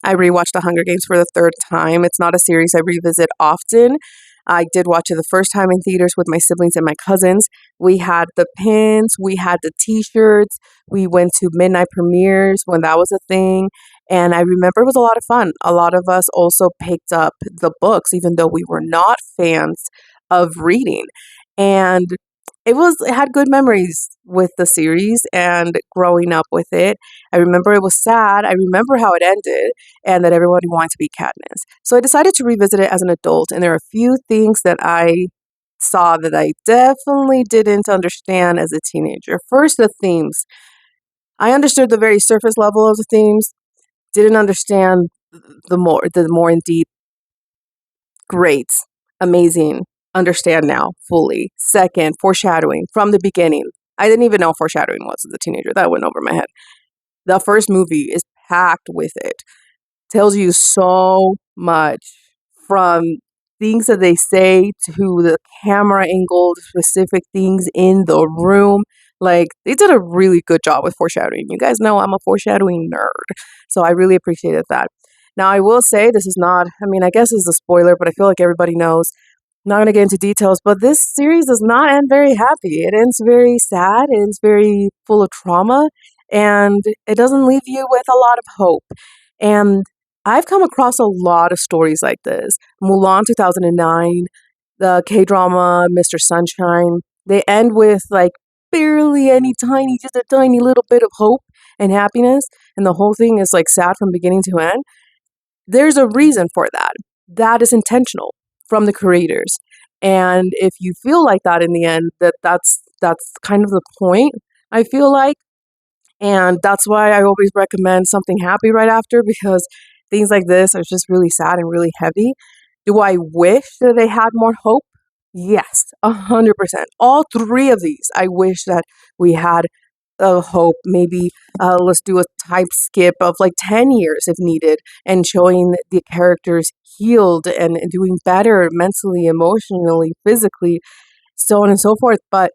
I rewatched The Hunger Games for the third time. It's not a series I revisit often. I did watch it the first time in theaters with my siblings and my cousins. We had the pins, we had the t-shirts, we went to midnight premieres when that was a thing. And I remember it was a lot of fun. A lot of us also picked up the books, even though we were not fans of reading. And it had good memories with the series and growing up with it. I remember it was sad. I remember how it ended and that everybody wanted to be Katniss. So I decided to revisit it as an adult, and there are a few things that I saw that I definitely didn't understand as a teenager. First, the themes. I understood the very surface level of the themes, didn't understand the more in deep. Great, amazing, understand now fully. Second, foreshadowing from the beginning. I didn't even know what foreshadowing was as a teenager. That went over my head. The first movie is packed with it. Tells you so much, from things that they say to the camera angle, specific things in the room. Like, they did a really good job with foreshadowing. You guys know I'm a foreshadowing nerd, so I really appreciated that. Now, I will say this is not, I mean, I guess it's a spoiler, but I feel like everybody knows. Not going to get into details, but this series does not end very happy. It ends very sad, it ends very full of trauma, and it doesn't leave you with a lot of hope. And I've come across a lot of stories like this. Mulan 2009, the K drama Mr. Sunshine, they end with like barely any tiny, just a tiny little bit of hope and happiness. And the whole thing is like sad from beginning to end. There's a reason for that. That is intentional from the creators. And if you feel like that in the end, that's kind of the point, I feel like. And that's why I always recommend something happy right after, because things like this are just really sad and really heavy. Do I wish that they had more hope? Yes, 100%. All three of these, I wish that we had hope. Maybe let's do a type skip of like 10 years if needed, and showing the characters healed and doing better mentally, emotionally, physically, so on and so forth. But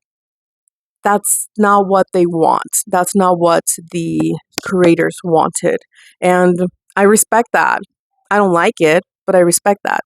that's not what they want. That's not what the creators wanted. And I respect that. I don't like it, but I respect that.